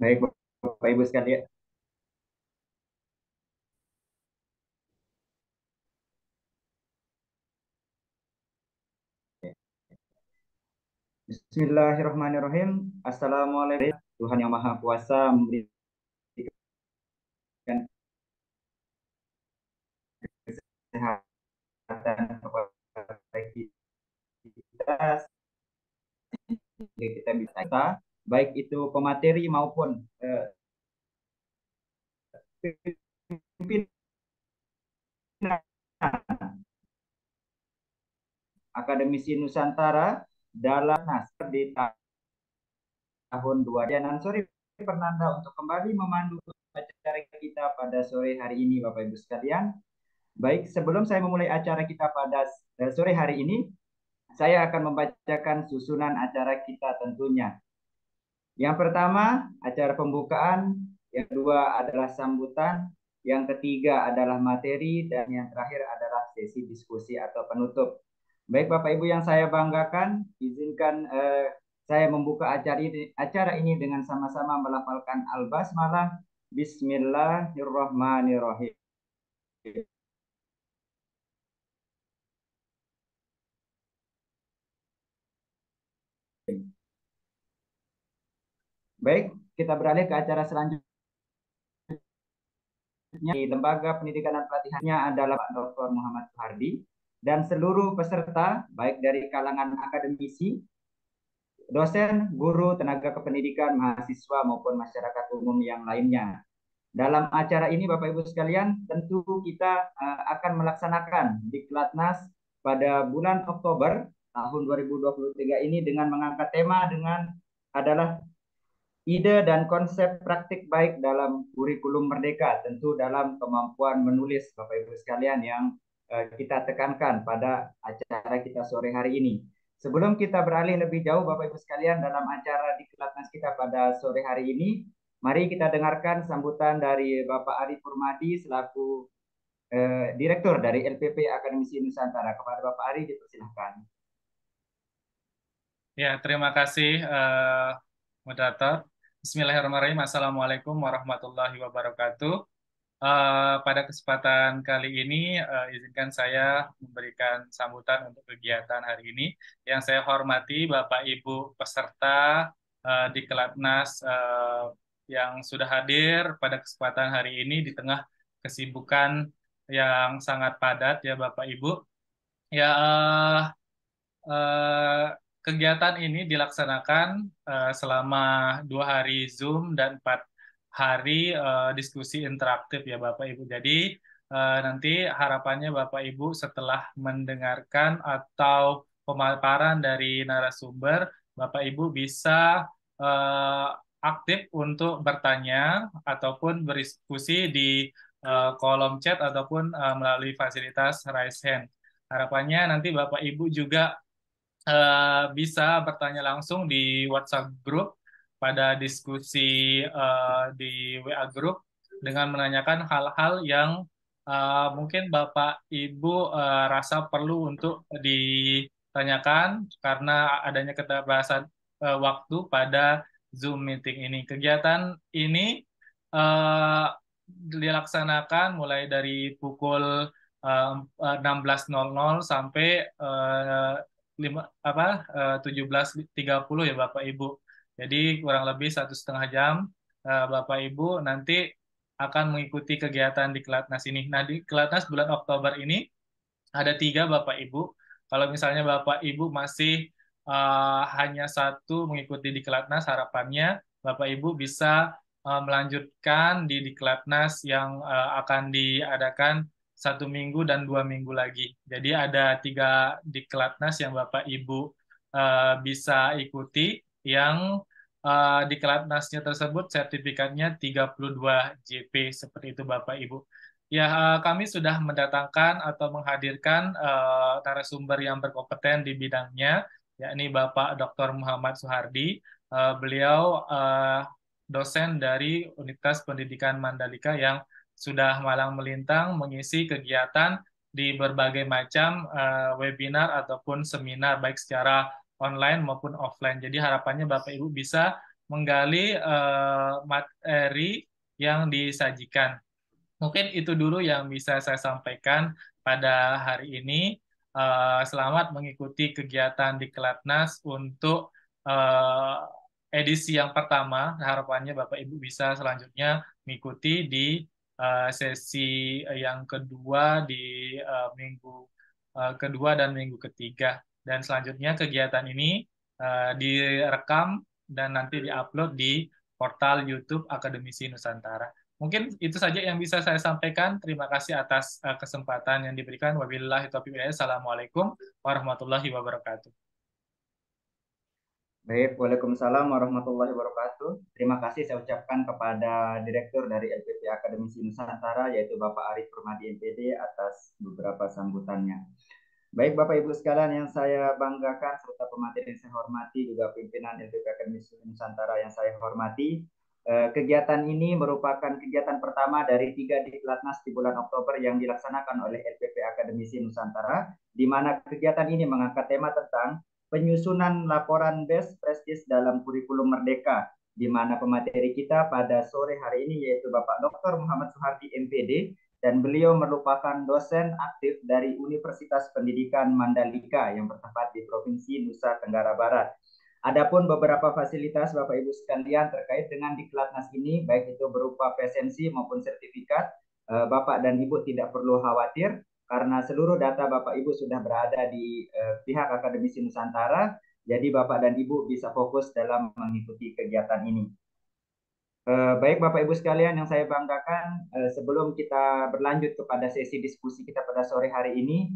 Baik, Bapak Ibu sekalian. Bismillahirrahmanirrahim. Assalamualaikum. Tuhan yang Maha Kuasa memberikan kesehatan kepada kita, sehingga kita bisa baik itu pemateri maupun pimpinan akademisi Nusantara dalam naskah di tahun 2. Dan sore Fernanda untuk kembali memandu acara kita pada sore hari ini, Bapak Ibu sekalian. Baik, sebelum saya memulai acara kita pada sore hari ini, saya akan membacakan susunan acara kita tentunya. Yang pertama, acara pembukaan. Yang kedua adalah sambutan. Yang ketiga adalah materi. Dan yang terakhir adalah sesi diskusi atau penutup. Baik Bapak Ibu yang saya banggakan, izinkan saya membuka acara ini dengan sama-sama melafalkan Al-Basmalah. Bismillahirrahmanirrahim. Baik, kita beralih ke acara selanjutnya. Di Lembaga Pendidikan dan Pelatihannya adalah Pak Dr. Muhammad Soehardi dan seluruh peserta baik dari kalangan akademisi, dosen, guru, tenaga kependidikan, mahasiswa maupun masyarakat umum yang lainnya. Dalam acara ini Bapak Ibu sekalian, tentu kita akan melaksanakan Diklatnas pada bulan Oktober tahun 2023 ini dengan mengangkat tema dengan adalah ide dan konsep praktik baik dalam kurikulum merdeka, tentu dalam kemampuan menulis Bapak Ibu sekalian yang kita tekankan pada acara kita sore hari ini. Sebelum kita beralih lebih jauh Bapak Ibu sekalian dalam acara di Kelatnas kita pada sore hari ini, mari kita dengarkan sambutan dari Bapak Ari Purmadi selaku Direktur dari LPP Akademisi Nusantara. Kepada Bapak Ari dipersilahkan. Ya, terima kasih moderator. Bismillahirrahmanirrahim. Assalamualaikum warahmatullahi wabarakatuh. Pada kesempatan kali ini, izinkan saya memberikan sambutan untuk kegiatan hari ini. Yang saya hormati Bapak Ibu peserta di Kelatnas yang sudah hadir pada kesempatan hari ini di tengah kesibukan yang sangat padat ya Bapak Ibu. Ya, Eh, kegiatan ini dilaksanakan selama 2 hari Zoom dan 4 hari diskusi interaktif ya Bapak Ibu. Jadi nanti harapannya Bapak Ibu setelah mendengarkan atau pemaparan dari narasumber, Bapak Ibu bisa eh, aktif untuk bertanya ataupun berdiskusi di kolom chat ataupun melalui fasilitas raise hand. Harapannya nanti Bapak Ibu juga bisa bertanya langsung di WhatsApp Group pada diskusi di WA Group dengan menanyakan hal-hal yang mungkin Bapak Ibu rasa perlu untuk ditanyakan karena adanya keterbatasan waktu pada Zoom meeting ini. Kegiatan ini uh, dilaksanakan mulai dari pukul 16.00 sampai 17.30 ya Bapak Ibu. Jadi kurang lebih 1,5 jam Bapak Ibu nanti akan mengikuti kegiatan di Kelatnas ini. Nah di Kelatnas bulan Oktober ini ada 3 Bapak Ibu. Kalau misalnya Bapak Ibu masih hanya satu mengikuti di Kelatnas, harapannya Bapak Ibu bisa melanjutkan di Diklatnas yang akan diadakan 1 minggu dan 2 minggu lagi. Jadi ada 3 Diklatnas yang Bapak Ibu bisa ikuti yang Diklatnasnya tersebut sertifikatnya 32 JP seperti itu Bapak Ibu. Ya, kami sudah mendatangkan atau menghadirkan narasumber yang berkompeten di bidangnya, yakni Bapak Dr. Muhammad Soehardi. Beliau dosen dari Universitas Pendidikan Mandalika yang sudah malang melintang mengisi kegiatan di berbagai macam webinar ataupun seminar, baik secara online maupun offline. Jadi harapannya Bapak Ibu bisa menggali materi yang disajikan. Mungkin itu dulu yang bisa saya sampaikan pada hari ini. Selamat mengikuti kegiatan di Kelatnas untuk edisi yang pertama. Harapannya Bapak Ibu bisa selanjutnya mengikuti di sesi yang kedua di minggu kedua dan minggu ketiga. Dan selanjutnya kegiatan ini direkam dan nanti diupload di portal YouTube Akademisi Nusantara. Mungkin itu saja yang bisa saya sampaikan. Terima kasih atas kesempatan yang diberikan. Wabillahi taufiq wal hidayah. Assalamualaikum warahmatullahi wabarakatuh. Baik, Waalaikumsalam warahmatullahi wabarakatuh. Terima kasih saya ucapkan kepada Direktur dari LPP Akademisi Nusantara, yaitu Bapak Arif Permadi MPD atas beberapa sambutannya. Baik Bapak Ibu sekalian yang saya banggakan serta pemateri yang saya hormati, juga pimpinan LPP Akademisi Nusantara yang saya hormati. Kegiatan ini merupakan kegiatan pertama dari 3 Diklatnas di bulan Oktober yang dilaksanakan oleh LPP Akademisi Nusantara, di mana kegiatan ini mengangkat tema tentang penyusunan laporan best practice dalam kurikulum Merdeka, di mana pemateri kita pada sore hari ini yaitu Bapak Dr. Muhammad Suhardi MPD, dan beliau merupakan dosen aktif dari Universitas Pendidikan Mandalika yang bertempat di Provinsi Nusa Tenggara Barat. Adapun beberapa fasilitas Bapak Ibu sekalian terkait dengan Diklatnas ini, baik itu berupa presensi maupun sertifikat, Bapak dan Ibu tidak perlu khawatir karena seluruh data Bapak Ibu sudah berada di pihak Akademisi Nusantara, jadi Bapak dan Ibu bisa fokus dalam mengikuti kegiatan ini. Baik Bapak Ibu sekalian yang saya banggakan, sebelum kita berlanjut kepada sesi diskusi kita pada sore hari ini,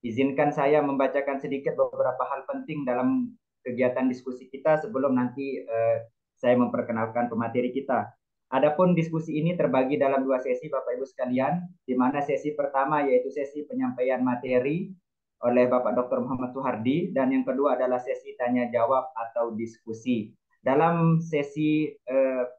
izinkan saya membacakan sedikit beberapa hal penting dalam kegiatan diskusi kita sebelum nanti saya memperkenalkan pemateri kita. Adapun diskusi ini terbagi dalam 2 sesi Bapak Ibu sekalian, di mana sesi pertama yaitu sesi penyampaian materi oleh Bapak Dr. Muhammad Suhardi, dan yang kedua adalah sesi tanya jawab atau diskusi. Dalam sesi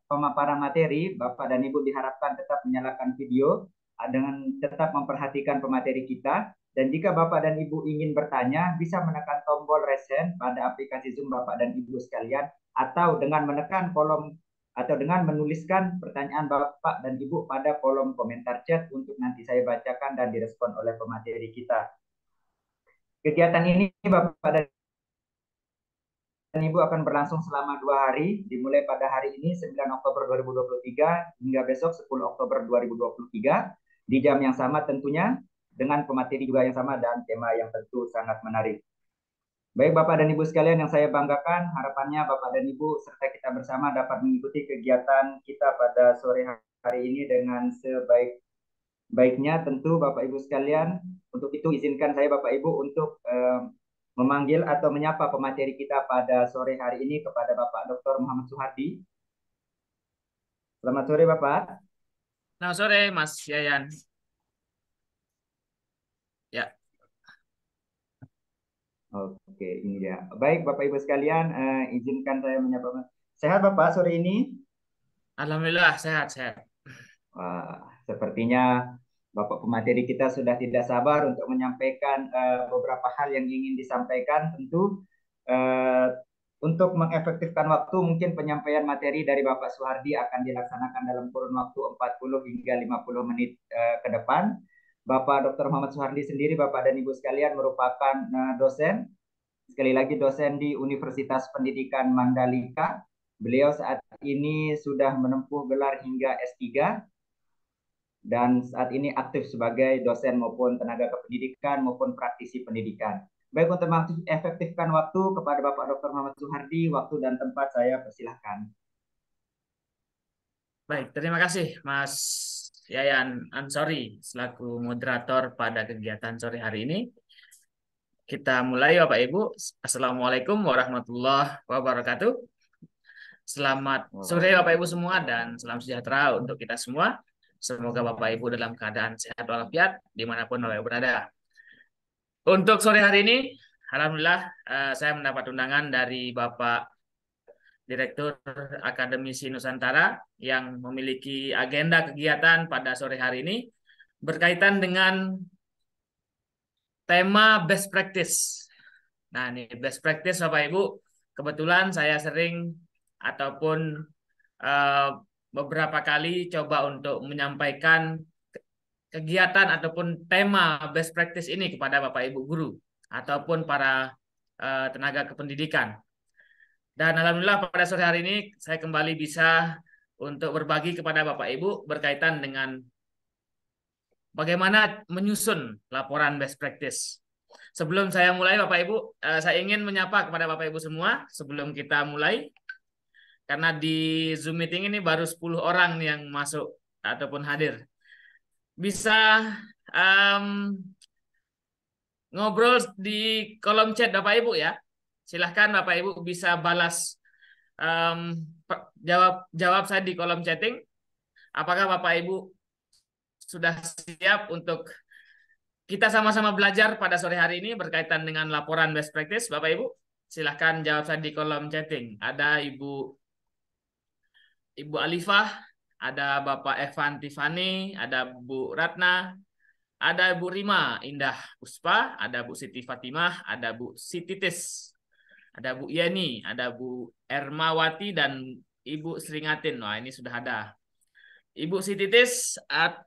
pemaparan materi, Bapak dan Ibu diharapkan tetap menyalakan video dengan tetap memperhatikan pemateri kita. Dan jika Bapak dan Ibu ingin bertanya, bisa menekan tombol raise hand pada aplikasi Zoom Bapak dan Ibu sekalian, atau dengan menekan kolom atau dengan menuliskan pertanyaan Bapak dan Ibu pada kolom komentar chat untuk nanti saya bacakan dan direspon oleh pemateri kita. Kegiatan ini Bapak dan Ibu akan berlangsung selama 2 hari, dimulai pada hari ini 9 Oktober 2023 hingga besok 10 Oktober 2023 di jam yang sama tentunya, dengan pemateri juga yang sama dan tema yang tentu sangat menarik. Baik Bapak dan Ibu sekalian yang saya banggakan, harapannya Bapak dan Ibu serta kita bersama dapat mengikuti kegiatan kita pada sore hari ini dengan sebaik-baiknya tentu Bapak Ibu sekalian. Untuk itu izinkan saya Bapak Ibu untuk memanggil atau menyapa pemateri kita pada sore hari ini kepada Bapak Dr. Muhammad Suhardi. Selamat sore Bapak. Selamat sore Mas Yayan. Ya. Oke, ini dia. Baik Bapak Ibu sekalian, izinkan saya menyapa. Sehat Bapak sore ini? Alhamdulillah sehat-sehat. Wah, sepertinya Bapak pemateri kita sudah tidak sabar untuk menyampaikan beberapa hal yang ingin disampaikan. Tentu untuk mengefektifkan waktu, mungkin penyampaian materi dari Bapak Suhardi akan dilaksanakan dalam kurun waktu 40 hingga 50 menit ke depan. Bapak Dr. Muhammad Suhardi sendiri, Bapak dan Ibu sekalian, merupakan dosen, sekali lagi dosen di Universitas Pendidikan Mandalika. Beliau saat ini sudah menempuh gelar hingga S3 dan saat ini aktif sebagai dosen maupun tenaga kependidikan maupun praktisi pendidikan. Baik, untuk mengefektifkan waktu kepada Bapak Dr. Muhammad Suhardi, waktu dan tempat saya persilahkan. Baik, terima kasih Mas Yayan Ansori selaku moderator pada kegiatan sore hari ini. Kita mulai Bapak Ibu. Assalamualaikum warahmatullahi wabarakatuh. Selamat sore Bapak Ibu semua dan salam sejahtera untuk kita semua. Semoga Bapak Ibu dalam keadaan sehat walafiat dimanapun Bapak Ibu berada. Untuk sore hari ini, alhamdulillah saya mendapat undangan dari Bapak Direktur Akademisi Nusantara yang memiliki agenda kegiatan pada sore hari ini berkaitan dengan tema best practice. Nah, ini best practice Bapak Ibu, kebetulan saya sering ataupun eh, beberapa kali coba untuk menyampaikan kegiatan ataupun tema best practice ini kepada Bapak Ibu guru ataupun para tenaga kependidikan. Dan alhamdulillah pada sore hari ini saya kembali bisa untuk berbagi kepada Bapak Ibu berkaitan dengan bagaimana menyusun laporan best practice. Sebelum saya mulai Bapak Ibu, saya ingin menyapa kepada Bapak Ibu semua sebelum kita mulai. Karena di Zoom meeting ini baru 10 orang yang masuk ataupun hadir. Bisa ngobrol di kolom chat Bapak Ibu ya. Silahkan Bapak Ibu bisa balas jawab saya di kolom chatting. Apakah Bapak Ibu sudah siap untuk kita sama-sama belajar pada sore hari ini berkaitan dengan laporan best practice, Bapak Ibu? Silahkan jawab saya di kolom chatting. Ada Ibu Alifah, ada Bapak Evan Tiffany, ada Bu Ratna, ada Bu Rima Indah Puspa, ada Bu Siti Fatimah, ada Bu Sititis, ada Bu Yani, ada Bu Ermawati, dan Ibu Seringatin. Wah, ini sudah ada. Ibu Sititis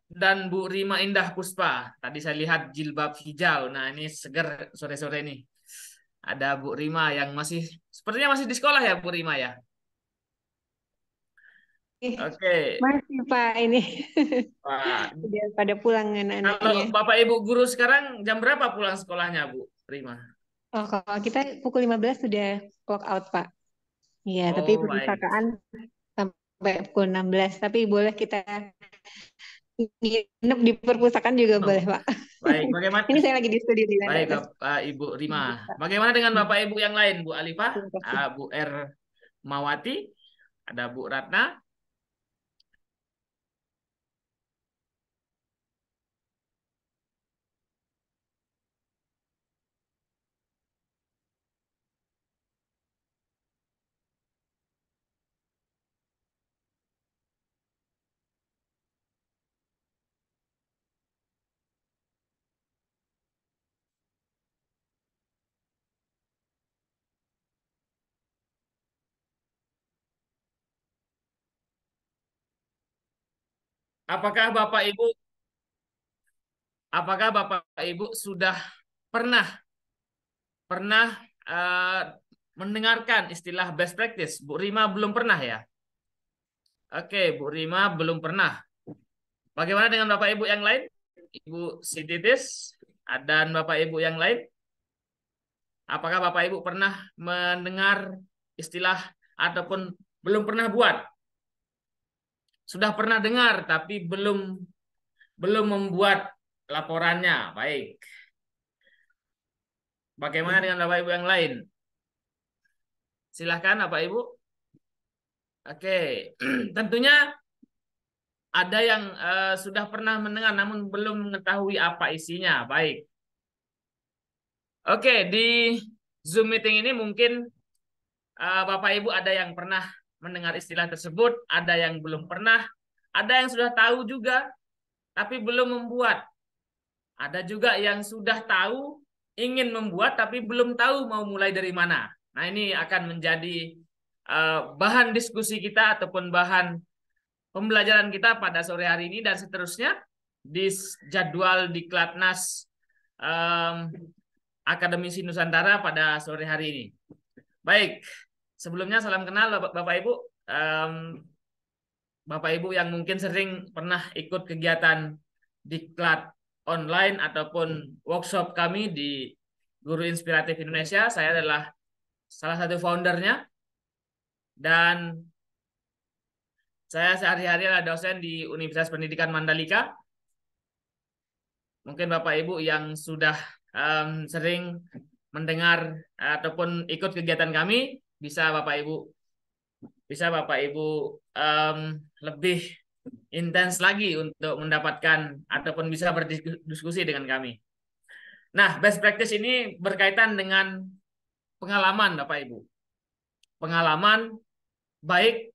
dan Bu Rima Indah Puspa. Tadi saya lihat jilbab hijau. Nah, ini seger sore-sore ini. Ada Bu Rima yang sepertinya masih di sekolah ya, Bu Rima ya? Oke. Masih Pak ini. Pak. Udah pada pulang Kalau anak-anaknya. Bapak Ibu guru sekarang jam berapa pulang sekolahnya, Bu Rima? Oh, kalau kita pukul 15 sudah clock out, Pak. Iya, tapi Oh, baik. perpustakaan sampai pukul 16. Tapi boleh kita nginep di perpustakaan juga boleh, Pak. Baik, bagaimana? Ini saya lagi di studio di lantai Baik, atas. Ibu Rima. Bagaimana dengan Bapak Ibu yang lain, Bu Alifah, Terima kasih. Bu Mawati, ada Bu Ratna? Apakah Bapak Ibu sudah pernah eh, mendengarkan istilah best practice? Bu Rima belum pernah ya? Oke, Bu Rima belum pernah. Bagaimana dengan Bapak Ibu yang lain? Ibu Sititis dan Bapak Ibu yang lain? Apakah Bapak Ibu pernah mendengar istilah ataupun belum pernah buat? Sudah pernah dengar tapi belum membuat laporannya. Baik. Bagaimana dengan Bapak Ibu yang lain? Silahkan Bapak Ibu. Oke. Tentunya ada yang sudah pernah mendengar namun belum mengetahui apa isinya. Baik. Oke, di Zoom meeting ini mungkin Bapak Ibu ada yang pernah mendengar istilah tersebut, ada yang belum pernah, ada yang sudah tahu juga tapi belum membuat. Ada juga yang sudah tahu ingin membuat tapi belum tahu mau mulai dari mana. Nah, ini akan menjadi bahan diskusi kita ataupun bahan pembelajaran kita pada sore hari ini dan seterusnya di jadwal di Kelatnas Akademisi Nusantara pada sore hari ini. Baik, sebelumnya salam kenal Bapak Ibu. Bapak Ibu yang mungkin sering pernah ikut kegiatan diklat online ataupun workshop kami di Guru Inspiratif Indonesia, saya adalah salah satu foundernya dan saya sehari-hari adalah dosen di Universitas Pendidikan Mandalika. Mungkin Bapak Ibu yang sudah sering mendengar ataupun ikut kegiatan kami bisa Bapak Ibu lebih intens lagi untuk mendapatkan ataupun bisa berdiskusi dengan kami. Nah, best practice ini berkaitan dengan pengalaman Bapak Ibu. Pengalaman baik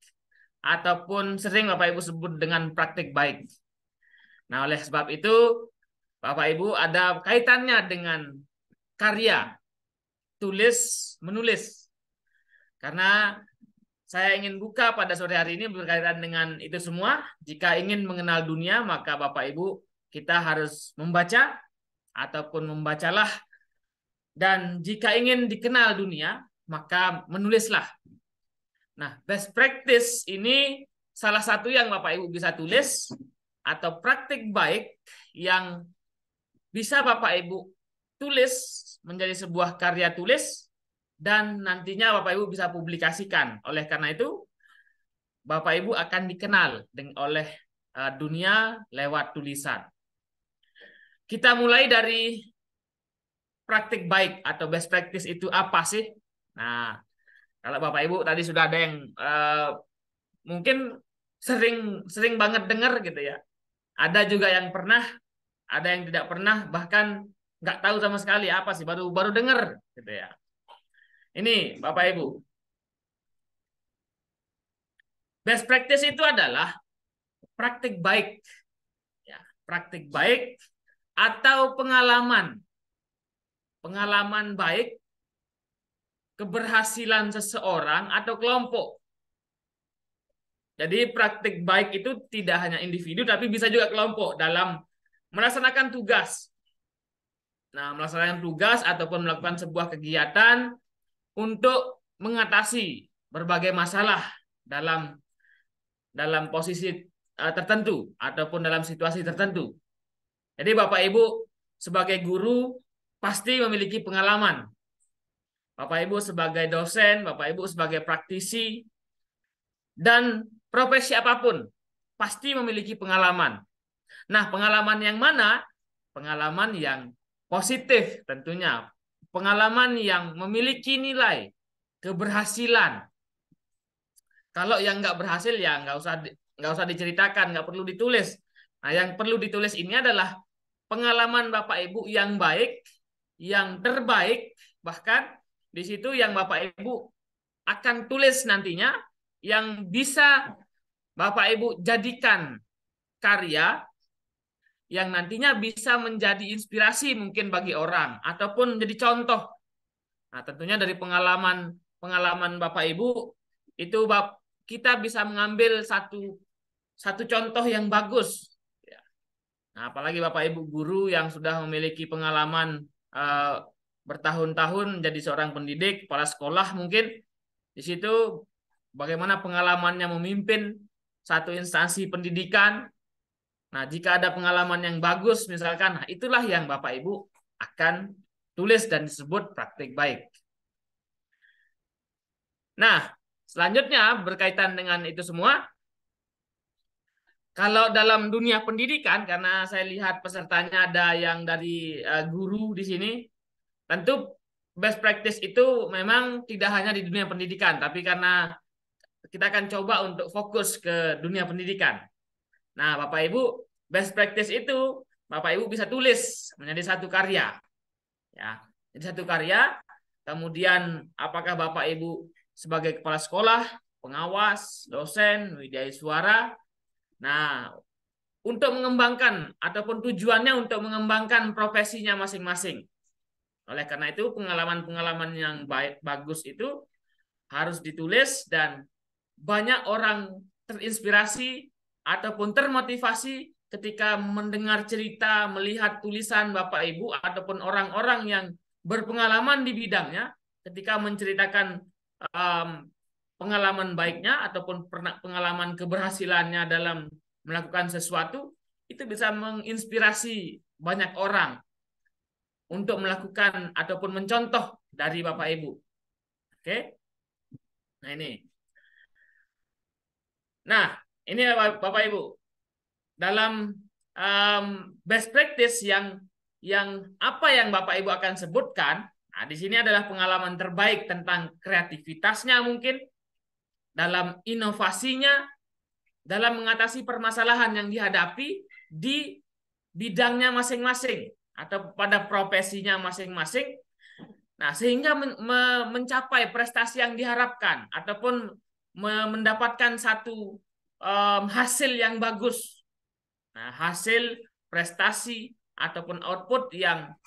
ataupun sering Bapak Ibu sebut dengan praktik baik. Nah, oleh sebab itu Bapak Ibu ada kaitannya dengan karya, tulis, menulis. Karena saya ingin buka pada sore hari ini berkaitan dengan itu semua. Jika ingin mengenal dunia, maka Bapak Ibu kita harus membaca ataupun membacalah. Dan jika ingin dikenal dunia, maka menulislah. Nah, best practice ini salah satu yang Bapak Ibu bisa tulis atau praktik baik yang bisa Bapak Ibu tulis menjadi sebuah karya tulis dan nantinya Bapak Ibu bisa publikasikan. Oleh karena itu, Bapak Ibu akan dikenal oleh dunia lewat tulisan. Kita mulai dari praktik baik atau best practice itu apa sih? Nah, kalau Bapak Ibu tadi sudah ada yang mungkin sering banget dengar gitu ya. Ada juga yang pernah, ada yang tidak pernah, bahkan nggak tahu sama sekali apa sih, baru dengar gitu ya. Ini Bapak Ibu. Best practice itu adalah praktik baik. Ya, praktik baik atau pengalaman. Pengalaman baik, keberhasilan seseorang atau kelompok. Jadi praktik baik itu tidak hanya individu, tapi bisa juga kelompok dalam melaksanakan tugas. Nah, melaksanakan tugas ataupun melakukan sebuah kegiatan untuk mengatasi berbagai masalah dalam posisi tertentu ataupun dalam situasi tertentu. Jadi Bapak Ibu sebagai guru pasti memiliki pengalaman. Bapak Ibu sebagai dosen, Bapak Ibu sebagai praktisi, dan profesi apapun pasti memiliki pengalaman. Nah, pengalaman yang mana? Pengalaman yang positif tentunya. Pengalaman yang memiliki nilai, keberhasilan. Kalau yang nggak berhasil ya nggak usah diceritakan, nggak perlu ditulis. Nah, yang perlu ditulis ini adalah pengalaman Bapak Ibu yang baik, yang terbaik, bahkan di situ yang Bapak Ibu akan tulis nantinya yang bisa Bapak Ibu jadikan karya yang nantinya bisa menjadi inspirasi mungkin bagi orang ataupun menjadi contoh. Nah, tentunya dari pengalaman Bapak Ibu itu kita bisa mengambil satu contoh yang bagus. Nah, apalagi Bapak Ibu guru yang sudah memiliki pengalaman bertahun-tahun menjadi seorang pendidik, kepala sekolah mungkin di situ bagaimana pengalamannya memimpin satu instansi pendidikan. Nah, jika ada pengalaman yang bagus misalkan, nah itulah yang Bapak Ibu akan tulis dan disebut praktik baik. Nah, selanjutnya berkaitan dengan itu semua, kalau dalam dunia pendidikan, karena saya lihat pesertanya ada yang dari guru di sini, tentu best practice itu memang tidak hanya di dunia pendidikan, tapi karena kita akan coba untuk fokus ke dunia pendidikan. Nah, Bapak Ibu, best practice itu Bapak Ibu bisa tulis menjadi satu karya. Ya, jadi satu karya. Kemudian apakah Bapak Ibu sebagai kepala sekolah, pengawas, dosen, widyaswara. Nah, untuk mengembangkan ataupun tujuannya untuk mengembangkan profesinya masing-masing. Oleh karena itu pengalaman-pengalaman yang bagus itu harus ditulis dan banyak orang terinspirasi ataupun termotivasi ketika mendengar cerita, melihat tulisan Bapak Ibu ataupun orang-orang yang berpengalaman di bidangnya ketika menceritakan pengalaman baiknya ataupun pengalaman keberhasilannya dalam melakukan sesuatu, itu bisa menginspirasi banyak orang untuk melakukan ataupun mencontoh dari Bapak Ibu. Oke? Nah, ini. Nah, ini Bapak Ibu. Dalam best practice yang apa yang Bapak Ibu akan sebutkan, nah di sini adalah pengalaman terbaik tentang kreativitasnya mungkin, dalam inovasinya, dalam mengatasi permasalahan yang dihadapi di bidangnya masing-masing atau pada profesinya masing-masing. Nah, sehingga mencapai prestasi yang diharapkan ataupun mendapatkan satu hasil yang bagus. Nah, hasil prestasi ataupun output yang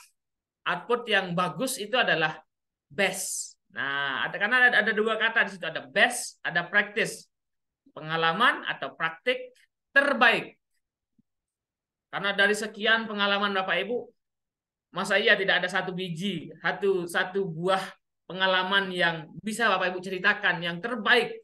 bagus itu adalah best Nah, karena ada dua kata di situ, ada best, ada practice. Pengalaman atau praktik terbaik. Karena dari sekian pengalaman Bapak Ibu, masa iya tidak ada satu biji, satu buah pengalaman yang bisa Bapak Ibu ceritakan yang terbaik.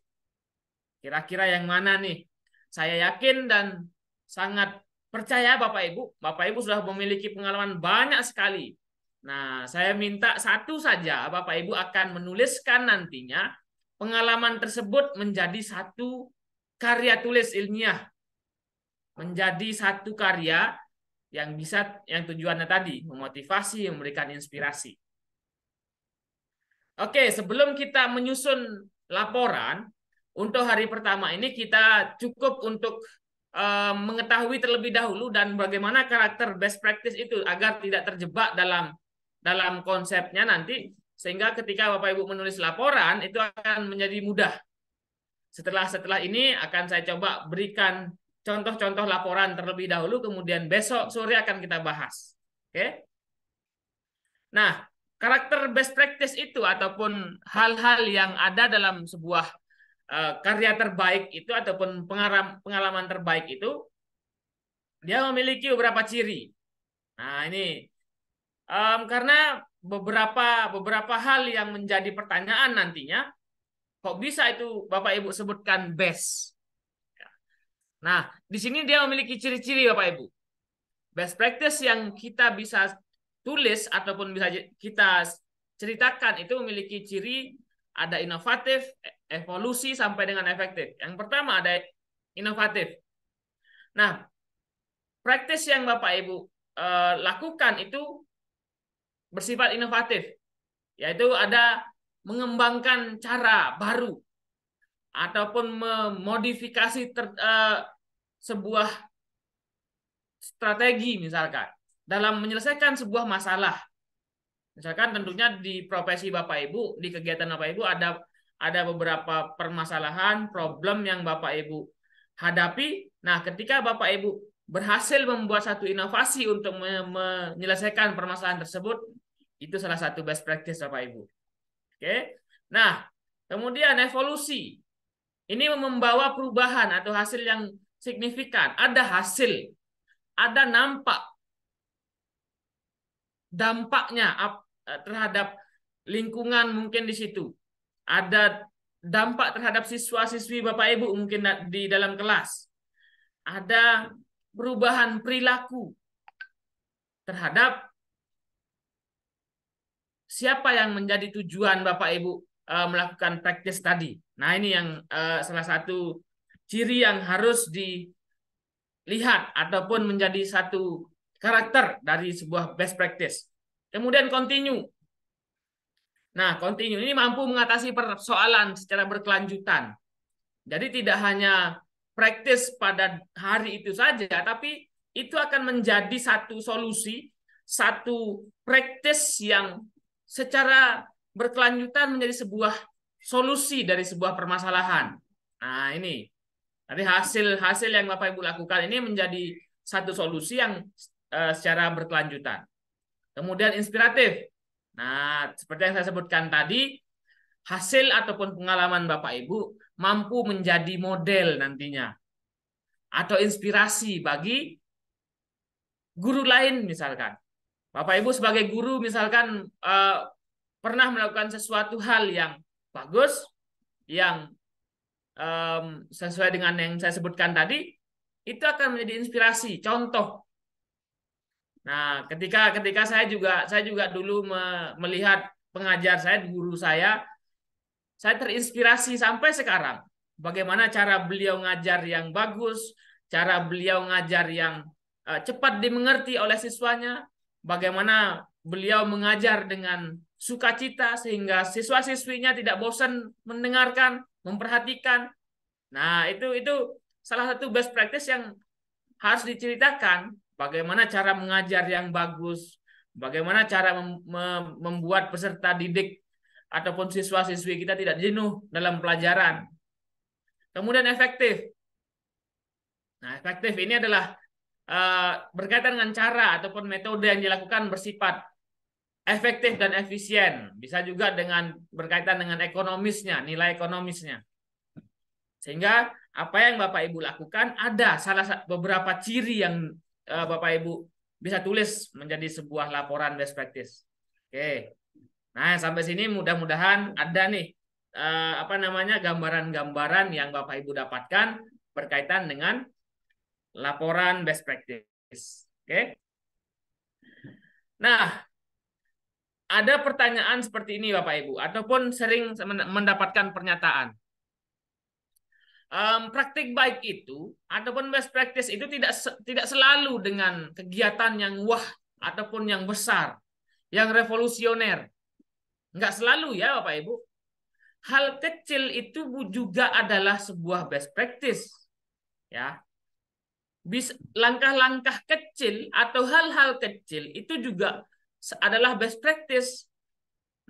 Kira-kira yang mana nih? Saya yakin dan sangat percaya Bapak Ibu sudah memiliki pengalaman banyak sekali. Nah, saya minta satu saja, Bapak Ibu akan menuliskan nantinya pengalaman tersebut menjadi satu karya tulis ilmiah. Menjadi satu karya yang tujuannya tadi memotivasi, memberikan inspirasi. Oke, sebelum kita menyusun laporan, untuk hari pertama ini kita cukup untuk mengetahui terlebih dahulu dan bagaimana karakter best practice itu agar tidak terjebak dalam konsepnya nanti, sehingga ketika Bapak Ibu menulis laporan itu akan menjadi mudah. Setelah ini akan saya coba berikan contoh-contoh laporan terlebih dahulu, kemudian besok sore akan kita bahas. Oke? Nah, karakter best practice itu ataupun hal-hal yang ada dalam sebuah karya terbaik itu ataupun pengalaman terbaik itu, dia memiliki beberapa ciri. Nah, ini karena beberapa hal yang menjadi pertanyaan nantinya, kok bisa itu Bapak Ibu sebutkan best? Nah, di sini dia memiliki ciri-ciri Bapak Ibu. Best practice yang kita bisa tulis ataupun bisa kita ceritakan itu memiliki ciri ada inovatif, evolusi, sampai dengan efektif. Yang pertama ada inovatif. Nah, praktis yang Bapak Ibu lakukan itu bersifat inovatif, yaitu ada mengembangkan cara baru ataupun memodifikasi sebuah strategi misalkan dalam menyelesaikan sebuah masalah. Misalkan tentunya di profesi Bapak Ibu, di kegiatan Bapak Ibu ada beberapa permasalahan, problem yang Bapak Ibu hadapi. Nah, ketika Bapak Ibu berhasil membuat satu inovasi untuk menyelesaikan permasalahan tersebut, itu salah satu best practice Bapak Ibu. Oke. Nah, kemudian evolusi. Ini membawa perubahan atau hasil yang signifikan. Ada hasil, ada dampaknya terhadap lingkungan mungkin di situ. Ada dampak terhadap siswa-siswi Bapak Ibu mungkin di dalam kelas. Ada perubahan perilaku terhadap siapa yang menjadi tujuan Bapak Ibu melakukan praktis tadi. Nah, ini yang salah satu ciri yang harus dilihat ataupun menjadi satu karakter dari sebuah best practice. Kemudian continue. Nah, continue ini mampu mengatasi persoalan secara berkelanjutan. Jadi tidak hanya praktis pada hari itu saja, tapi itu akan menjadi satu solusi, satu praktis yang secara berkelanjutan menjadi sebuah solusi dari sebuah permasalahan. Nah, ini dari hasil yang Bapak Ibu lakukan ini menjadi satu solusi yang secara berkelanjutan. Kemudian inspiratif. Nah, seperti yang saya sebutkan tadi, hasil ataupun pengalaman Bapak Ibu mampu menjadi model nantinya atau inspirasi bagi guru lain misalkan. Bapak Ibu sebagai guru misalkan pernah melakukan sesuatu hal yang bagus, yang sesuai dengan yang saya sebutkan tadi, itu akan menjadi inspirasi, contoh. Nah, ketika saya juga dulu melihat pengajar saya, guru saya terinspirasi sampai sekarang. Bagaimana cara beliau ngajar yang bagus, cara beliau ngajar yang cepat dimengerti oleh siswanya, bagaimana beliau mengajar dengan sukacita sehingga siswa-siswinya tidak bosan mendengarkan, memperhatikan. Nah, itu salah satu best practice yang harus diceritakan. Bagaimana cara mengajar yang bagus, bagaimana cara membuat peserta didik ataupun siswa-siswi kita tidak jenuh dalam pelajaran. Kemudian efektif. Nah, efektif ini adalah berkaitan dengan cara ataupun metode yang dilakukan bersifat efektif dan efisien. Bisa juga dengan berkaitan dengan ekonomisnya, nilai ekonomisnya. Sehingga apa yang Bapak Ibu lakukan ada beberapa ciri yang Bapak Ibu bisa tulis menjadi sebuah laporan best practice. Oke. Nah, sampai sini mudah-mudahan ada nih gambaran-gambaran yang Bapak Ibu dapatkan berkaitan dengan laporan best practice. Oke. Nah, ada pertanyaan seperti ini Bapak Ibu, ataupun sering mendapatkan pernyataan. Praktik baik itu ataupun best practice itu tidak selalu dengan kegiatan yang wah ataupun yang besar, yang revolusioner. Enggak selalu ya Bapak Ibu. Hal kecil itu juga adalah sebuah best practice. Ya. Langkah-langkah kecil atau hal-hal kecil itu juga adalah best practice.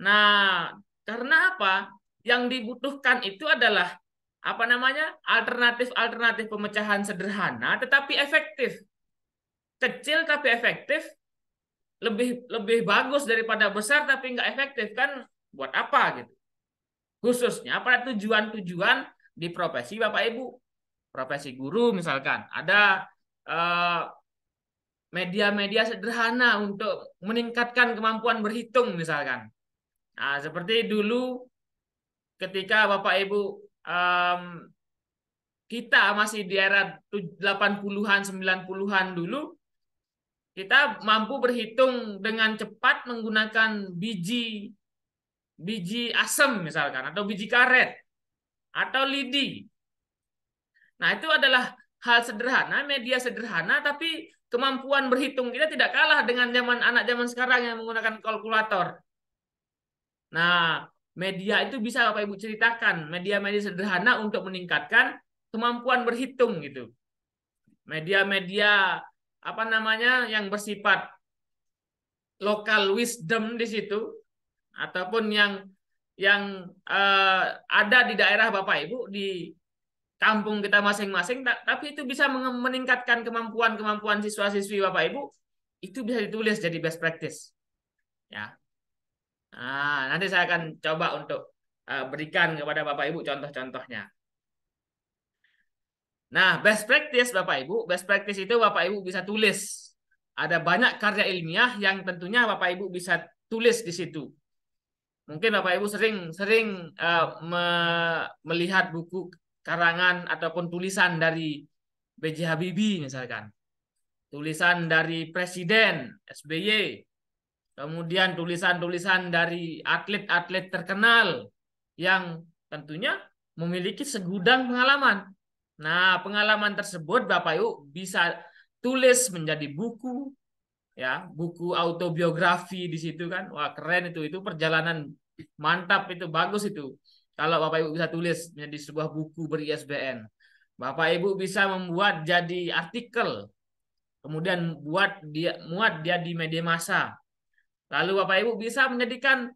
Nah, karena apa? Yang dibutuhkan itu adalah alternatif pemecahan sederhana tetapi efektif. Kecil tapi efektif lebih bagus daripada besar tapi nggak efektif, kan buat apa gitu. Khususnya pada tujuan-tujuan di profesi Bapak Ibu. Profesi guru misalkan ada media-media sederhana untuk meningkatkan kemampuan berhitung misalkan. Nah, seperti dulu ketika Bapak Ibu kita masih di era 80-an, 90-an dulu, kita mampu berhitung dengan cepat menggunakan biji asem misalkan, atau biji karet, atau lidi. Nah, itu adalah hal sederhana, media sederhana, tapi kemampuan berhitung kita tidak kalah dengan anak zaman sekarang yang menggunakan kalkulator. Nah, media itu bisa Bapak Ibu ceritakan, media-media sederhana untuk meningkatkan kemampuan berhitung gitu. Media-media yang bersifat local wisdom di situ, ataupun yang ada di daerah Bapak Ibu di kampung kita masing-masing, tapi itu bisa meningkatkan kemampuan siswa-siswi Bapak Ibu, itu bisa ditulis jadi best practice. Ya. Nah, nanti saya akan coba untuk berikan kepada Bapak Ibu contoh-contohnya. Nah, best practice Bapak Ibu, best practice itu Bapak Ibu bisa tulis. Ada banyak karya ilmiah yang tentunya Bapak Ibu bisa tulis di situ. Mungkin Bapak Ibu sering melihat buku karangan ataupun tulisan dari B.J. Habibie misalkan. Tulisan dari Presiden SBY. Kemudian tulisan-tulisan dari atlet-atlet terkenal yang tentunya memiliki segudang pengalaman. Nah, pengalaman tersebut Bapak Ibu bisa tulis menjadi buku, ya, buku autobiografi di situ kan. Wah, keren itu perjalanan mantap, itu bagus itu. Kalau Bapak Ibu bisa tulis menjadi sebuah buku ber-ISBN. Bapak Ibu bisa membuat jadi artikel. Kemudian muat dia di media massa. Lalu Bapak Ibu bisa menjadikan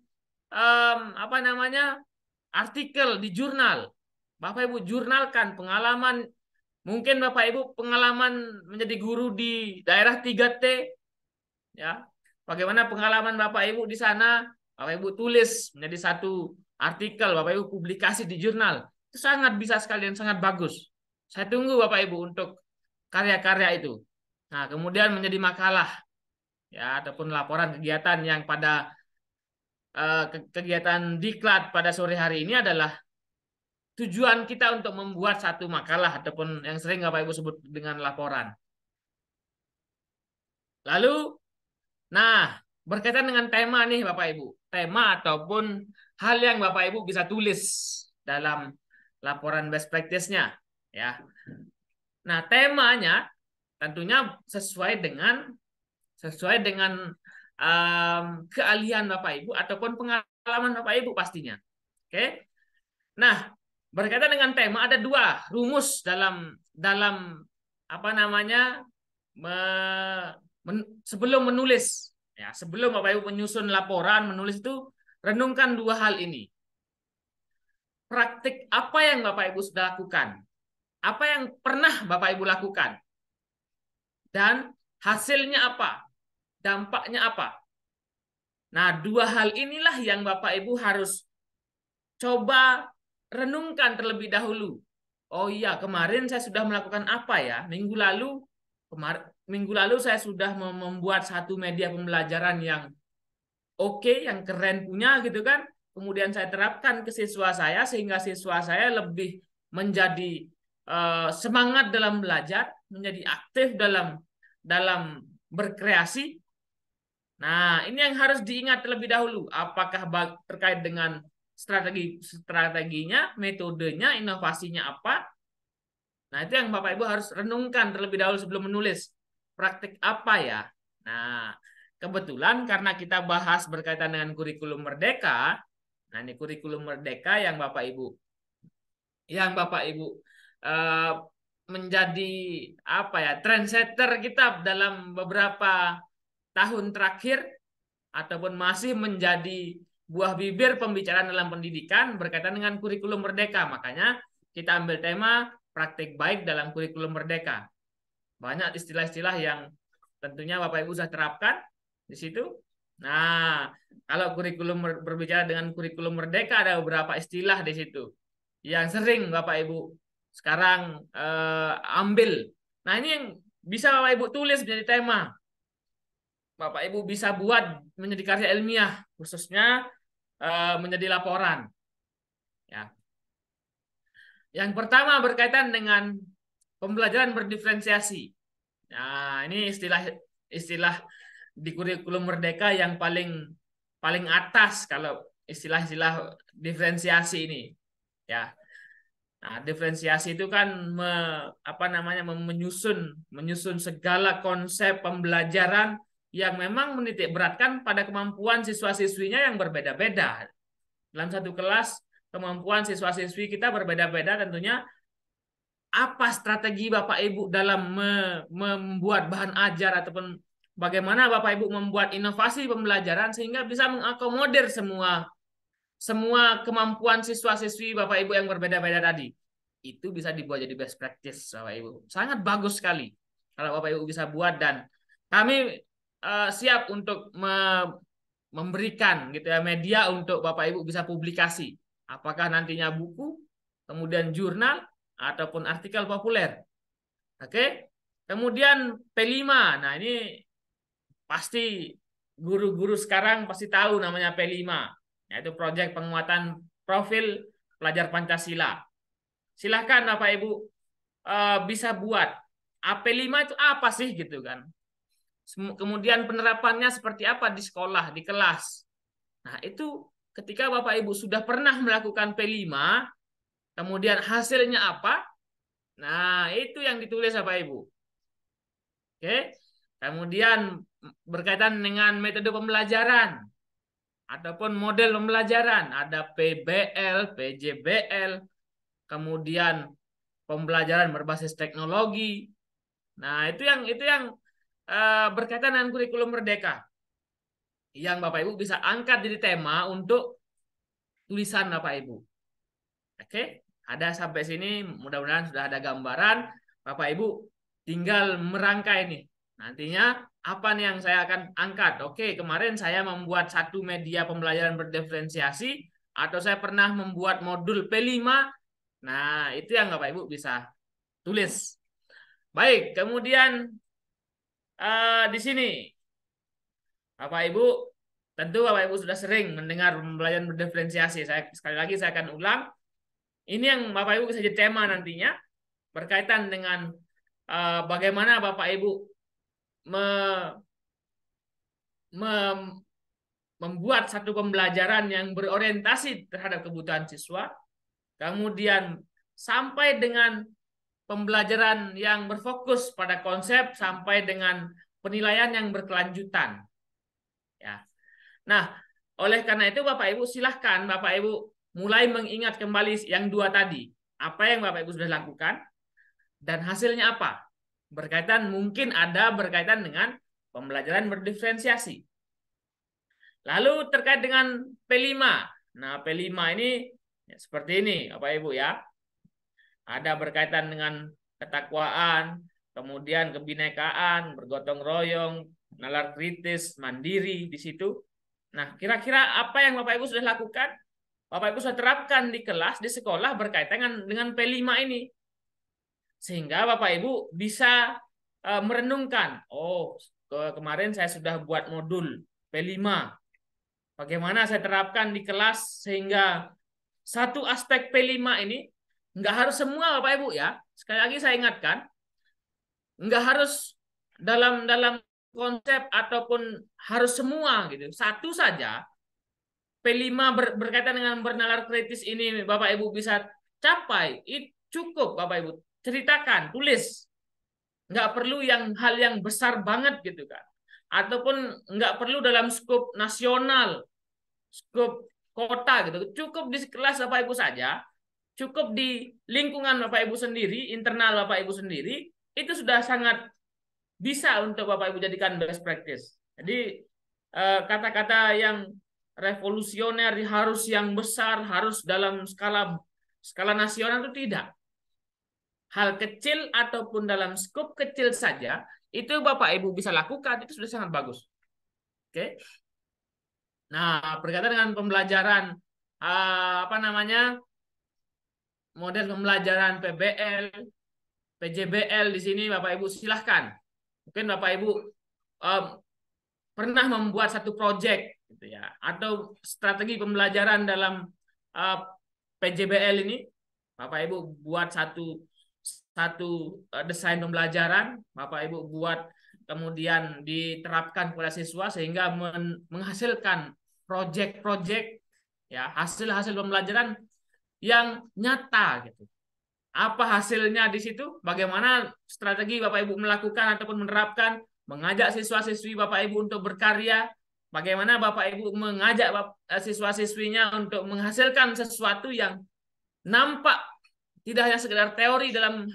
artikel di jurnal. Bapak Ibu jurnalkan pengalaman, mungkin Bapak Ibu pengalaman menjadi guru di daerah 3T, ya. Bagaimana pengalaman Bapak Ibu di sana, Bapak Ibu tulis menjadi satu artikel, Bapak Ibu publikasi di jurnal. Itu sangat bisa sekali dan sangat bagus. Saya tunggu Bapak Ibu untuk karya-karya itu. Nah, kemudian menjadi makalah, ya, ataupun laporan kegiatan yang pada kegiatan diklat pada sore hari ini adalah tujuan kita untuk membuat satu makalah ataupun yang sering Bapak Ibu sebut dengan laporan. Lalu, nah, berkaitan dengan tema nih Bapak Ibu, tema ataupun hal yang Bapak Ibu bisa tulis dalam laporan best practice-nya, ya. Nah, temanya tentunya sesuai dengan keahlian Bapak Ibu ataupun pengalaman Bapak Ibu pastinya. Oke. Nah, berkaitan dengan tema ada dua rumus dalam sebelum menulis, ya, sebelum Bapak Ibu menyusun laporan, menulis itu renungkan dua hal ini. Praktik apa yang Bapak Ibu sudah lakukan? Apa yang pernah Bapak Ibu lakukan? Dan hasilnya apa? Dampaknya apa? Nah, dua hal inilah yang Bapak Ibu harus coba renungkan terlebih dahulu. Oh iya, kemarin saya sudah melakukan apa ya? Minggu lalu saya sudah membuat satu media pembelajaran yang oke, yang keren punya gitu kan. Kemudian saya terapkan ke siswa saya sehingga siswa saya lebih menjadi semangat dalam belajar, menjadi aktif dalam berkreasi. Nah, ini yang harus diingat terlebih dahulu. Apakah terkait dengan strateginya, metodenya, inovasinya apa? Nah, itu yang Bapak Ibu harus renungkan terlebih dahulu sebelum menulis. Praktik apa ya? Nah, kebetulan karena kita bahas berkaitan dengan kurikulum merdeka, nah ini kurikulum merdeka yang Bapak Ibu eh, menjadi apa ya, trendsetter kita dalam beberapa tahun terakhir ataupun masih menjadi buah bibir pembicaraan dalam pendidikan berkaitan dengan kurikulum merdeka. Makanya kita ambil tema praktik baik dalam kurikulum merdeka. Banyak istilah-istilah yang tentunya Bapak Ibu sudah terapkan di situ. Nah, kalau berbicara dengan kurikulum merdeka ada beberapa istilah di situ yang sering Bapak Ibu sekarang ambil. Nah, ini yang bisa Bapak Ibu tulis menjadi tema. Bapak Ibu bisa buat menjadi karya ilmiah, khususnya menjadi laporan. Ya. Yang pertama berkaitan dengan pembelajaran berdiferensiasi. Nah, ini istilah di kurikulum merdeka yang paling atas kalau istilah-istilah diferensiasi ini. Ya. Nah, diferensiasi itu kan menyusun segala konsep pembelajaran yang memang menitik beratkan pada kemampuan siswa-siswinya yang berbeda-beda. Dalam satu kelas, kemampuan siswa-siswi kita berbeda-beda tentunya. Apa strategi Bapak Ibu dalam membuat bahan ajar ataupun bagaimana Bapak Ibu membuat inovasi pembelajaran sehingga bisa mengakomodir semua kemampuan siswa-siswi Bapak Ibu yang berbeda-beda tadi. Itu bisa dibuat jadi best practice Bapak Ibu. Sangat bagus sekali kalau Bapak Ibu bisa buat, dan kami siap untuk memberikan gitu ya media untuk Bapak Ibu bisa publikasi. Apakah nantinya buku, kemudian jurnal ataupun artikel populer. Oke. Kemudian P5. Nah, ini pasti guru-guru sekarang pasti tahu namanya P5, yaitu proyek penguatan profil pelajar Pancasila. Silahkan Bapak Ibu bisa buat AP5 itu apa sih gitu kan. Kemudian penerapannya seperti apa di sekolah, di kelas. Nah, itu ketika Bapak Ibu sudah pernah melakukan P5, kemudian hasilnya apa? Nah, itu yang ditulis Bapak Ibu. Oke. Kemudian berkaitan dengan metode pembelajaran ataupun model pembelajaran, ada PBL, PJBL, kemudian pembelajaran berbasis teknologi. Nah, itu yang berkaitan dengan kurikulum merdeka. Yang Bapak Ibu bisa angkat jadi tema untuk tulisan Bapak Ibu. Oke, ada sampai sini, mudah-mudahan sudah ada gambaran. Bapak Ibu tinggal merangkai nih. Nantinya apa nih yang saya akan angkat? Oke, kemarin saya membuat satu media pembelajaran berdiferensiasi, atau saya pernah membuat modul P5. Nah, itu yang Bapak Ibu bisa tulis. Baik, kemudian di sini Bapak Ibu, tentu Bapak Ibu sudah sering mendengar pembelajaran berdiferensiasi. Sekali lagi saya akan ulang. Ini yang Bapak Ibu bisa jadi tema nantinya berkaitan dengan bagaimana Bapak Ibu membuat satu pembelajaran yang berorientasi terhadap kebutuhan siswa, kemudian sampai dengan pembelajaran yang berfokus pada konsep sampai dengan penilaian yang berkelanjutan. Ya. Nah, oleh karena itu Bapak Ibu silahkan Bapak Ibu mulai mengingat kembali yang dua tadi. Apa yang Bapak Ibu sudah lakukan dan hasilnya apa? Mungkin ada berkaitan dengan pembelajaran berdiferensiasi. Lalu terkait dengan P5. Nah, P5 ini ya, seperti ini Bapak Ibu ya. Ada berkaitan dengan ketakwaan, kemudian kebinekaan, bergotong royong, nalar kritis, mandiri di situ. Nah, kira-kira apa yang Bapak Ibu sudah lakukan? Bapak Ibu sudah terapkan di kelas, di sekolah berkaitan dengan P5 ini. Sehingga Bapak Ibu bisa merenungkan, oh kemarin saya sudah buat modul P5. Bagaimana saya terapkan di kelas sehingga satu aspek P5 ini nggak harus semua Bapak Ibu ya. Sekali lagi saya ingatkan, nggak harus dalam konsep ataupun harus semua gitu. Satu saja P5 berkaitan dengan bernalar kritis ini Bapak Ibu bisa capai, itu cukup Bapak Ibu ceritakan, tulis. Nggak perlu hal yang besar banget gitu kan. Ataupun nggak perlu dalam skop nasional, skop kota gitu. Cukup di kelas Bapak Ibu saja, cukup di lingkungan Bapak Ibu sendiri, internal Bapak Ibu sendiri, itu sudah sangat bisa untuk Bapak Ibu jadikan best practice. Jadi kata-kata yang revolusioner harus yang besar, harus dalam skala nasional itu tidak. Hal kecil ataupun dalam skop kecil saja itu Bapak Ibu bisa lakukan, itu sudah sangat bagus. Oke. Nah, berkaitan dengan pembelajaran model pembelajaran PBL, PJBL di sini Bapak Ibu silahkan. Mungkin Bapak Ibu pernah membuat satu proyek gitu ya, atau strategi pembelajaran dalam PJBL ini Bapak Ibu buat satu desain pembelajaran, Bapak Ibu buat kemudian diterapkan kepada siswa sehingga menghasilkan proyek-proyek ya, hasil-hasil pembelajaran yang nyata gitu. Apa hasilnya di situ? Bagaimana strategi Bapak Ibu melakukan ataupun menerapkan, mengajak siswa-siswi Bapak Ibu untuk berkarya, bagaimana Bapak Ibu mengajak siswa-siswinya untuk menghasilkan sesuatu yang nampak tidak hanya sekedar teori dalam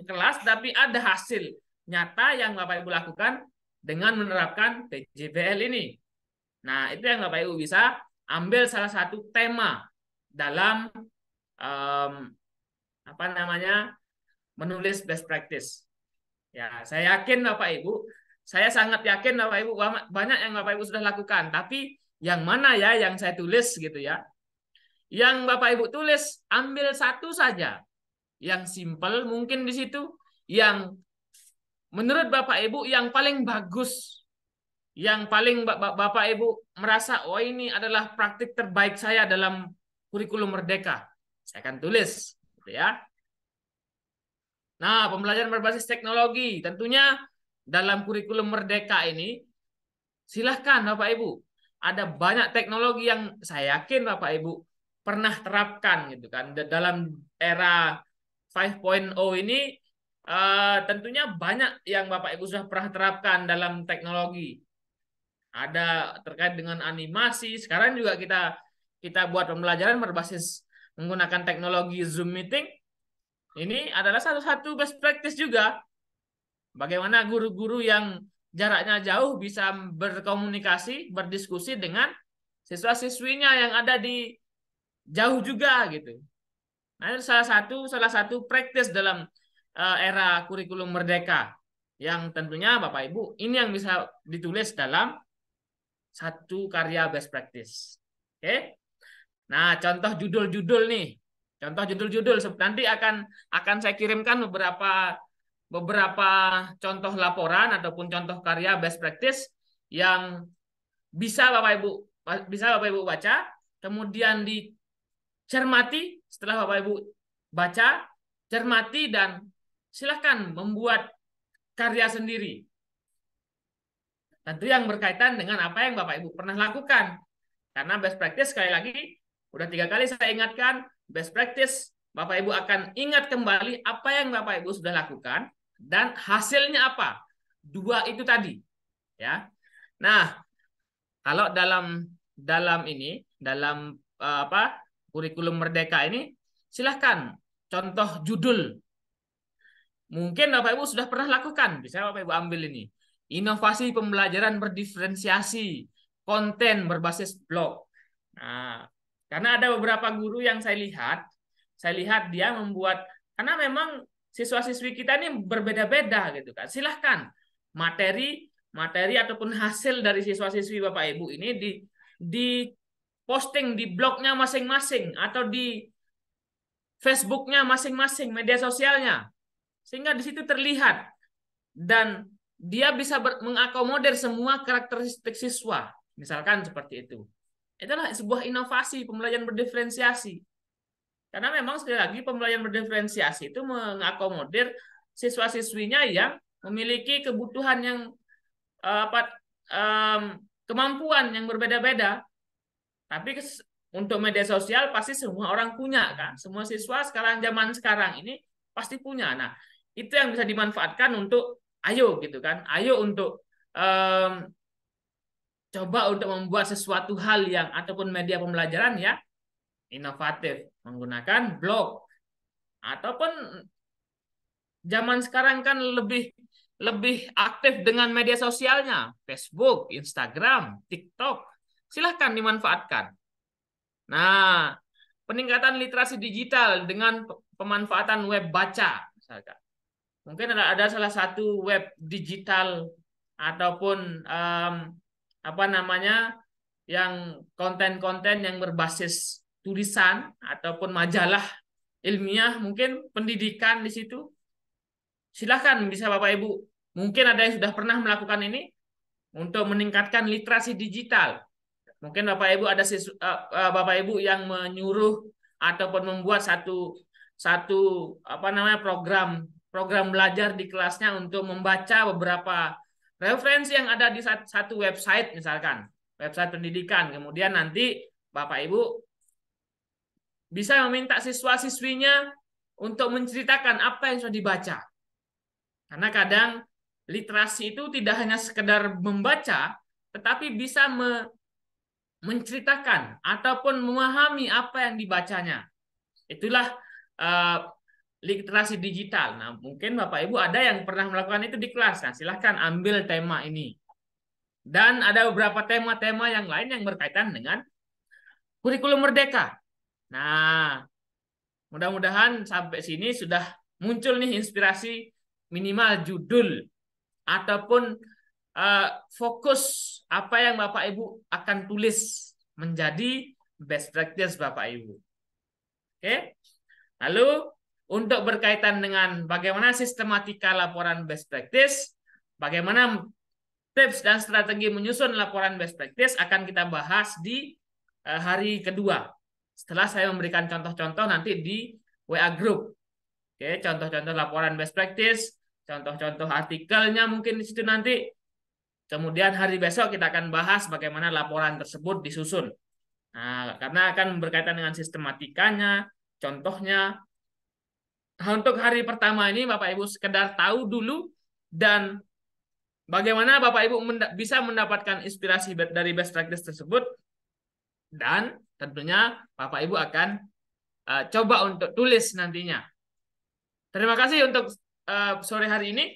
kelas, tapi ada hasil nyata yang Bapak Ibu lakukan dengan menerapkan PJBL ini. Nah, itu yang Bapak Ibu bisa ambil salah satu tema dalam menulis best practice. Ya, saya yakin Bapak Ibu, saya sangat yakin Bapak Ibu banyak yang Bapak Ibu sudah lakukan, tapi yang mana ya yang saya tulis gitu ya. Yang Bapak Ibu tulis, ambil satu saja. Yang simple mungkin di situ, yang menurut Bapak Ibu yang paling bagus, yang paling Bapak Ibu merasa, oh ini adalah praktik terbaik saya dalam kurikulum Merdeka. Saya akan tulis, gitu ya. Nah, pembelajaran berbasis teknologi, tentunya dalam kurikulum Merdeka ini, silahkan Bapak Ibu. Ada banyak teknologi yang saya yakin Bapak Ibu pernah terapkan gitu kan. Dalam era 5.0 ini tentunya banyak yang Bapak Ibu sudah pernah terapkan dalam teknologi. Ada terkait dengan animasi. Sekarang juga kita buat pembelajaran berbasis menggunakan teknologi Zoom meeting. Ini adalah satu best practice juga. Bagaimana guru-guru yang jaraknya jauh bisa berkomunikasi, berdiskusi dengan siswa-siswinya yang ada di jauh juga gitu. Nah, itu salah satu praktis dalam era kurikulum Merdeka yang tentunya Bapak Ibu ini yang bisa ditulis dalam satu karya best practice. Oke. Nah, contoh judul-judul nih. Contoh judul-judul nanti akan saya kirimkan beberapa contoh laporan ataupun contoh karya best practice yang bisa Bapak Ibu baca, kemudian dicermati setelah Bapak Ibu baca, cermati dan silahkan membuat karya sendiri. Tentu yang berkaitan dengan apa yang Bapak Ibu pernah lakukan. Karena best practice sekali lagi udah 3 kali saya ingatkan, best practice Bapak Ibu akan ingat kembali apa yang Bapak Ibu sudah lakukan dan hasilnya apa. 2 itu tadi, ya. Nah, kalau dalam kurikulum Merdeka ini, silahkan contoh judul. Mungkin Bapak Ibu sudah pernah lakukan, bisa Bapak Ibu ambil ini. Inovasi pembelajaran berdiferensiasi, konten berbasis blog. Nah, karena ada beberapa guru yang saya lihat dia membuat, karena memang siswa-siswi kita ini berbeda-beda gitu kan. Silahkan materi ataupun hasil dari siswa-siswi Bapak Ibu ini di posting di blognya masing-masing atau di Facebooknya masing-masing, media sosialnya, sehingga di situ terlihat dan dia bisa mengakomodir semua karakteristik siswa, misalkan seperti itu. Itulah sebuah inovasi pembelajaran berdiferensiasi. Karena memang sekali lagi pembelajaran berdiferensiasi itu mengakomodir siswa-siswinya yang memiliki kebutuhan yang kemampuan yang berbeda-beda. Tapi untuk media sosial pasti semua orang punya kan. Semua siswa zaman sekarang ini pasti punya. Nah, itu yang bisa dimanfaatkan untuk ayo gitu kan. Ayo untuk coba untuk membuat sesuatu hal yang ataupun media pembelajaran ya inovatif menggunakan blog ataupun zaman sekarang kan lebih aktif dengan media sosialnya, Facebook, Instagram, TikTok. Silahkan dimanfaatkan. Nah, peningkatan literasi digital dengan pemanfaatan web baca, misalkan. Mungkin ada salah satu web digital ataupun apa namanya yang konten-konten yang berbasis tulisan ataupun majalah ilmiah, mungkin pendidikan di situ. Silahkan bisa Bapak Ibu. Mungkin ada yang sudah pernah melakukan ini untuk meningkatkan literasi digital. Mungkin Bapak Ibu ada Bapak Ibu yang menyuruh ataupun membuat satu apa namanya program belajar di kelasnya untuk membaca beberapa referensi yang ada di satu website, misalkan website pendidikan. Kemudian nanti Bapak Ibu bisa meminta siswa-siswinya untuk menceritakan apa yang sudah dibaca. Karena kadang literasi itu tidak hanya sekedar membaca, tetapi bisa menceritakan ataupun memahami apa yang dibacanya. Itulah literasi digital. Nah, mungkin Bapak Ibu ada yang pernah melakukan itu di kelas. Nah, silahkan ambil tema ini. Dan ada beberapa tema-tema yang lain yang berkaitan dengan kurikulum merdeka. Nah, mudah-mudahan sampai sini sudah muncul nih inspirasi minimal judul ataupun fokus apa yang Bapak Ibu akan tulis menjadi best practice Bapak Ibu. Oke. Lalu untuk berkaitan dengan bagaimana sistematika laporan best practice, bagaimana tips dan strategi menyusun laporan best practice akan kita bahas di hari kedua. Setelah saya memberikan contoh-contoh nanti di WA Group. Oke, contoh-contoh laporan best practice, contoh-contoh artikelnya mungkin di situ nanti. Kemudian hari besok kita akan bahas bagaimana laporan tersebut disusun. Nah, karena akan berkaitan dengan sistematikanya, contohnya. Nah, untuk hari pertama ini Bapak Ibu sekedar tahu dulu dan bagaimana Bapak Ibu bisa mendapatkan inspirasi dari best practice tersebut, dan tentunya Bapak Ibu akan coba untuk tulis nantinya. Terima kasih untuk sore hari ini.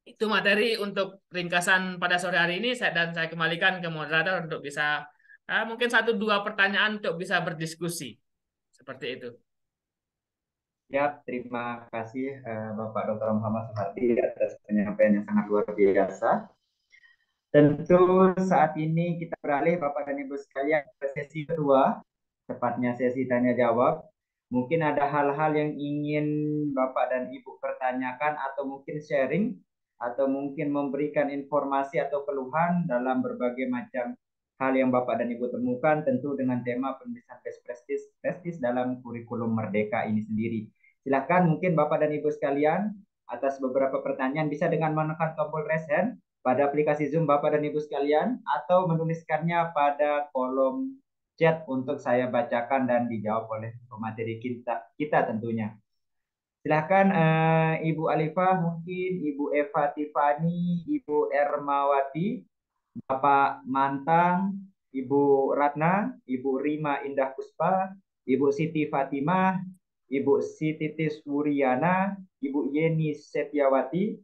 Itu materi untuk ringkasan pada sore hari ini, dan saya kembalikan ke moderator untuk bisa mungkin 1-2 pertanyaan untuk bisa berdiskusi. Seperti itu. Ya, terima kasih Bapak Dr. Muhammad Suhardi atas penyampaian yang sangat luar biasa. Tentu saat ini kita beralih Bapak dan Ibu sekalian ke sesi kedua, tepatnya sesi tanya jawab. Mungkin ada hal-hal yang ingin Bapak dan Ibu pertanyakan atau mungkin sharing atau mungkin memberikan informasi atau keluhan dalam berbagai macam hal yang Bapak dan Ibu temukan, tentu dengan tema penulisan best practice dalam kurikulum merdeka ini sendiri. Silakan mungkin Bapak dan Ibu sekalian atas beberapa pertanyaan bisa dengan menekan tombol raise hand pada aplikasi Zoom Bapak dan Ibu sekalian atau menuliskannya pada kolom chat untuk saya bacakan dan dijawab oleh pemateri kita tentunya. Silahkan Ibu Alifah, mungkin Ibu Eva Tiffany, Ibu Ermawati, Bapak Mantang, Ibu Ratna, Ibu Rima Indah Puspa, Ibu Siti Fatimah, Ibu Sititis Wuryana, Ibu Yeni Setiawati,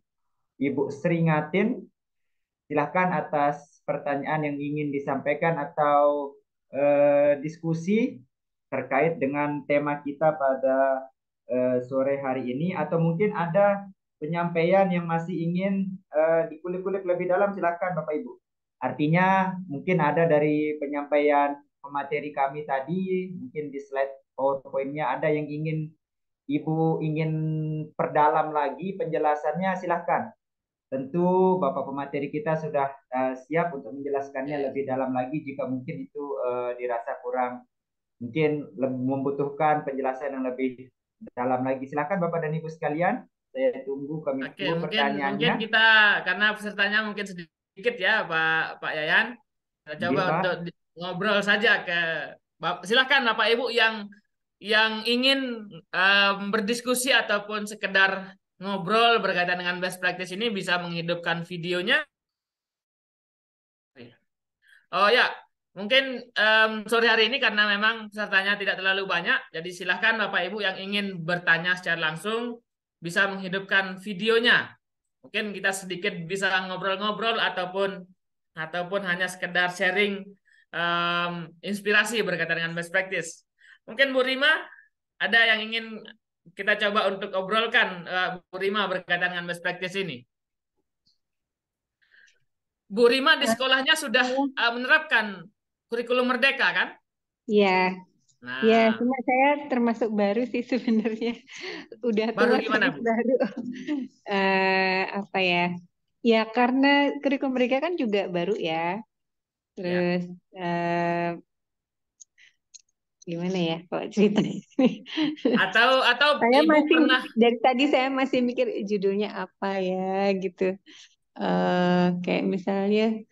Ibu Sringatin. Silahkan atas pertanyaan yang ingin disampaikan atau diskusi terkait dengan tema kita pada sore hari ini, atau mungkin ada penyampaian yang masih ingin dikulik-kulik lebih dalam, silakan Bapak Ibu. Artinya mungkin ada dari penyampaian pemateri kami tadi, mungkin di slide PowerPoint-nya ada yang Ibu ingin perdalam lagi penjelasannya, silahkan. Tentu Bapak pemateri kita sudah siap untuk menjelaskannya Ya. lebih dalam lagi jika mungkin itu dirasa kurang, mungkin membutuhkan penjelasan yang lebih dalam lagi. Silahkan Bapak dan Ibu sekalian, saya tunggu, kami Oke, tunggu mungkin pertanyaannya. kita karena pesertanya mungkin sedikit ya Pak Yayan, kita coba Iya, Pak. untuk ngobrol saja ke silakan Bapak Ibu yang ingin berdiskusi ataupun sekedar ngobrol berkaitan dengan best practice ini bisa menghidupkan videonya. Oh ya, mungkin sore hari ini karena memang pesertanya tidak terlalu banyak, jadi silahkan Bapak Ibu yang ingin bertanya secara langsung bisa menghidupkan videonya. Mungkin kita sedikit bisa ngobrol-ngobrol ataupun hanya sekedar sharing inspirasi berkaitan dengan best practice. Mungkin Bu Rima ada yang ingin kita coba untuk obrolkan, Bu Rima berkaitan dengan best practice ini. Bu Rima di sekolahnya sudah menerapkan kurikulum Merdeka kan? Iya, ya, Nah, cuma saya termasuk baru sih sebenarnya. Udah baru tua gimana tapi Bu? baru. Apa ya? Ya karena kurikulum mereka kan juga baru ya. Ya. Terus gimana ya kalau ceritanya ini? Atau Saya Ibu masih pernah dari tadi saya masih mikir judulnya apa ya gitu. Kayak misalnya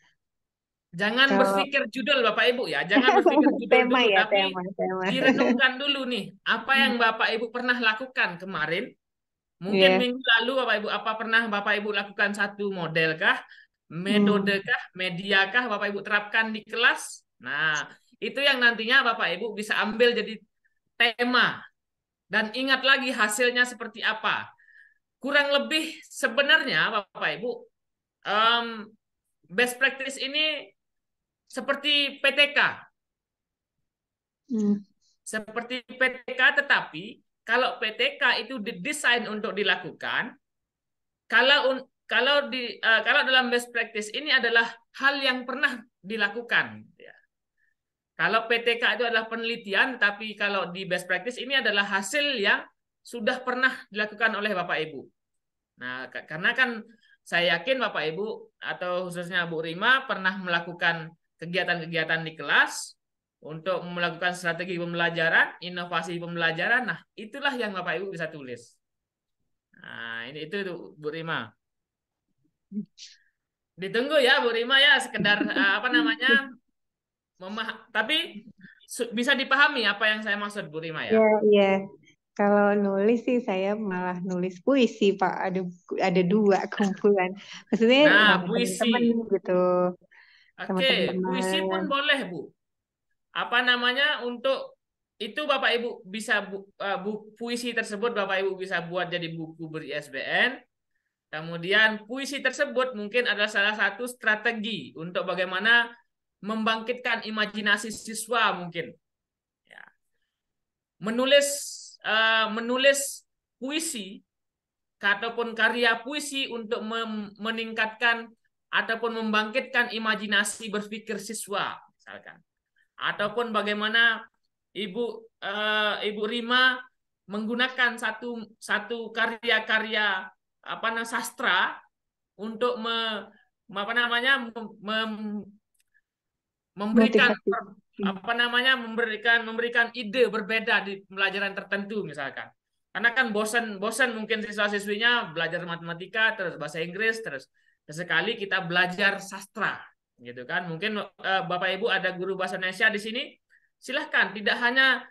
jangan kalau berpikir judul Bapak Ibu ya, jangan berpikir judul tema dulu, ya tapi tema. direnungkan dulu nih, apa yang Bapak Ibu pernah lakukan kemarin. Mungkin Ya. minggu lalu Bapak Ibu apa pernah Bapak Ibu lakukan satu model kah, metode Hmm. kah, media kah Bapak Ibu terapkan di kelas. Nah, itu yang nantinya Bapak Ibu bisa ambil jadi tema dan ingat lagi hasilnya seperti apa. Kurang lebih sebenarnya Bapak Ibu em, best practice ini seperti PTK. Hmm. Seperti PTK, tetapi kalau PTK itu didesain untuk dilakukan, kalau dalam best practice ini adalah hal yang pernah dilakukan. Ya. Kalau PTK itu adalah penelitian, tapi kalau di best practice ini adalah hasil yang sudah pernah dilakukan oleh Bapak Ibu. Nah, karena kan saya yakin Bapak Ibu atau khususnya Bu Rima pernah melakukan kegiatan-kegiatan di kelas untuk melakukan strategi pembelajaran, inovasi pembelajaran. Nah, itulah yang Bapak Ibu bisa tulis. Nah, ini itu Bu Rima. Ditunggu ya Bu Rima ya, sekedar apa namanya tapi bisa dipahami apa yang saya maksud Bu Rima ya. Ya, ya. Kalau nulis sih saya malah nulis puisi, Pak. Ada dua kumpulan. Maksudnya Nah, sama teman-teman puisi. gitu, sama Oke, puisi pun teman-teman. boleh Bu. Apa namanya untuk itu Bapak Ibu bisa puisi tersebut Bapak Ibu bisa buat jadi buku ber-ISBN. Kemudian puisi tersebut mungkin adalah salah satu strategi untuk bagaimana membangkitkan imajinasi siswa mungkin. Ya. Menulis menulis puisi ataupun karya puisi untuk meningkatkan ataupun membangkitkan imajinasi berpikir siswa misalkan. Ataupun bagaimana Ibu Rima menggunakan satu karya-karya apa namanya sastra untuk apa namanya memberikan Motivasi. apa namanya memberikan ide berbeda di pelajaran tertentu misalkan. Karena kan bosan mungkin siswa-siswinya belajar matematika terus bahasa Inggris terus sesekali kita belajar sastra gitu kan. Mungkin Bapak Ibu ada guru bahasa Indonesia di sini, silahkan tidak hanya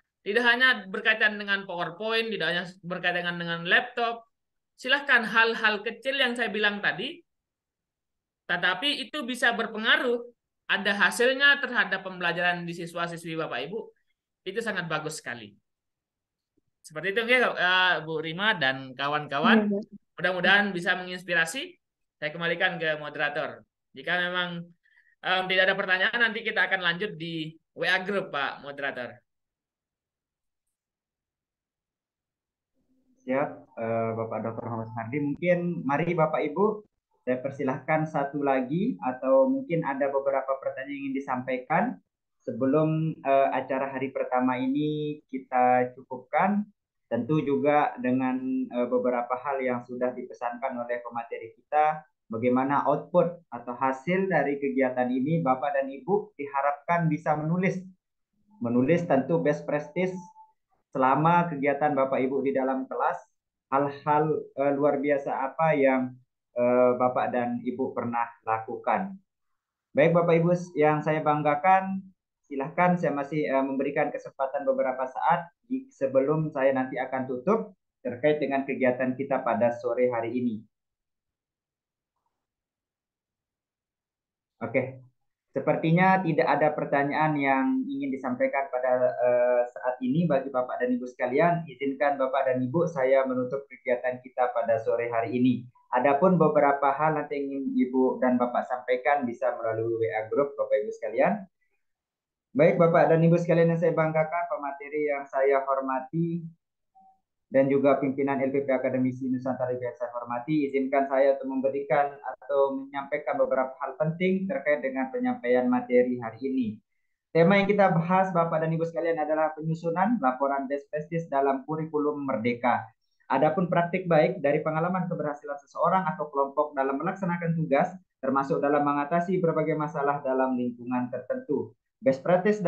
berkaitan dengan PowerPoint, tidak hanya berkaitan dengan laptop. Silahkan hal-hal kecil yang saya bilang tadi, tetapi itu bisa berpengaruh ada hasilnya terhadap pembelajaran di siswa-siswi Bapak Ibu, itu sangat bagus sekali. Seperti itu Bu Rima dan kawan-kawan. Iya, Mudah-mudahan bisa menginspirasi. Saya kembalikan ke moderator. Jika memang tidak ada pertanyaan, nanti kita akan lanjut di WA Group, Pak Moderator. Siap, Bapak Dr. Muhammad Hardi. Mungkin mari Bapak Ibu Saya persilahkan satu lagi atau mungkin ada beberapa pertanyaan yang ingin disampaikan sebelum acara hari pertama ini kita cukupkan. Tentu juga dengan beberapa hal yang sudah dipesankan oleh pemateri kita, bagaimana output atau hasil dari kegiatan ini Bapak dan Ibu diharapkan bisa menulis tentu best practice selama kegiatan Bapak Ibu di dalam kelas, hal-hal luar biasa apa yang Bapak dan Ibu pernah lakukan. Baik Bapak Ibu yang saya banggakan, silahkan saya masih memberikan kesempatan beberapa saat sebelum saya nanti akan tutup terkait dengan kegiatan kita pada sore hari ini. Oke, sepertinya tidak ada pertanyaan yang ingin disampaikan pada saat ini bagi Bapak dan Ibu sekalian. Izinkan Bapak dan Ibu saya menutup kegiatan kita pada sore hari ini. Adapun beberapa hal nanti ingin Ibu dan Bapak sampaikan bisa melalui WA Group Bapak Ibu sekalian. Baik Bapak dan Ibu sekalian yang saya banggakan, pemateri yang saya hormati, dan juga pimpinan LPP Akademisi Nusantara yang saya hormati, izinkan saya untuk memberikan atau menyampaikan beberapa hal penting terkait dengan penyampaian materi hari ini. Tema yang kita bahas Bapak dan Ibu sekalian adalah penyusunan laporan best practice dalam kurikulum Merdeka. Adapun praktik baik dari pengalaman keberhasilan seseorang atau kelompok dalam melaksanakan tugas, termasuk dalam mengatasi berbagai masalah dalam lingkungan tertentu. Best practice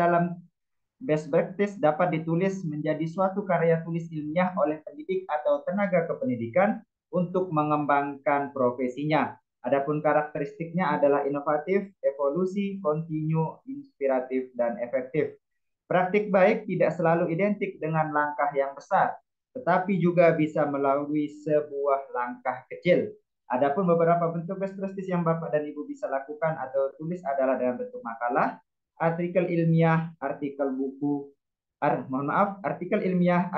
dapat ditulis menjadi suatu karya tulis ilmiah oleh pendidik atau tenaga kependidikan untuk mengembangkan profesinya. Adapun karakteristiknya adalah inovatif, evolusi, kontinu, inspiratif, dan efektif. Praktik baik tidak selalu identik dengan langkah yang besar, tetapi juga bisa melalui sebuah langkah kecil. Adapun beberapa bentuk best practice yang Bapak dan Ibu bisa lakukan atau tulis adalah dalam bentuk makalah, artikel ilmiah, artikel buku, artikel ilmiah,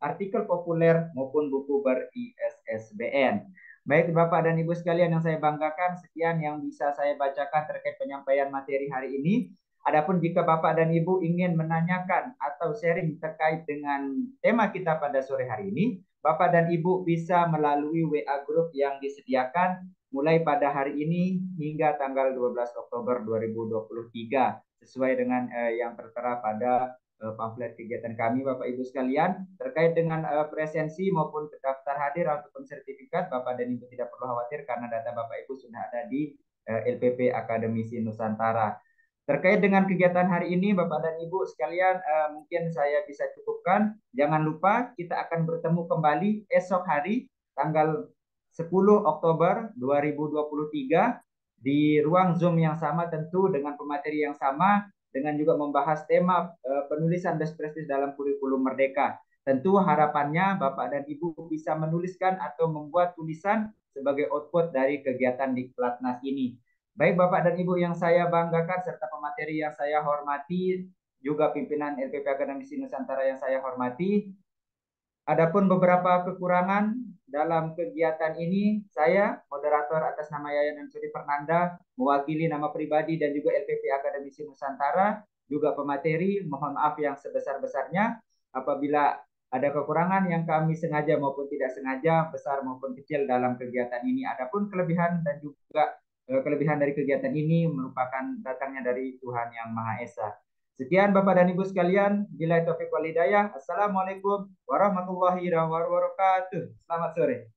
artikel populer maupun buku ber-ISSBN. Baik Bapak dan Ibu sekalian yang saya banggakan, sekian yang bisa saya bacakan terkait penyampaian materi hari ini. Adapun jika Bapak dan Ibu ingin menanyakan atau sharing terkait dengan tema kita pada sore hari ini, Bapak dan Ibu bisa melalui WA Group yang disediakan mulai pada hari ini hingga tanggal 12 Oktober 2023 sesuai dengan yang tertera pada pamflet kegiatan kami Bapak Ibu sekalian terkait dengan presensi maupun daftar hadir ataupun sertifikat. Bapak dan Ibu tidak perlu khawatir karena data Bapak Ibu sudah ada di LPP Akademisi Nusantara. Terkait dengan kegiatan hari ini Bapak dan Ibu sekalian, mungkin saya bisa cukupkan. Jangan lupa kita akan bertemu kembali esok hari tanggal 10 Oktober 2023 di ruang Zoom yang sama, tentu dengan pemateri yang sama, dengan juga membahas tema penulisan best practice dalam kurikulum Merdeka. Tentu harapannya Bapak dan Ibu bisa menuliskan atau membuat tulisan sebagai output dari kegiatan di Pelatnas ini. Baik Bapak dan Ibu yang saya banggakan serta pemateri yang saya hormati, juga pimpinan LPP Akademisi Nusantara yang saya hormati, adapun beberapa kekurangan dalam kegiatan ini, saya moderator atas nama Yayan Ansuri Fernanda, mewakili nama pribadi dan juga LPP Akademisi Nusantara, juga pemateri, mohon maaf yang sebesar-besarnya apabila ada kekurangan yang kami sengaja maupun tidak sengaja, besar maupun kecil dalam kegiatan ini. Adapun kelebihan dan juga kelebihan dari kegiatan ini merupakan datangnya dari Tuhan Yang Maha Esa. Sekian Bapak dan Ibu sekalian, billahi taufiq wal hidayah. Assalamualaikum warahmatullahi wabarakatuh. Selamat sore.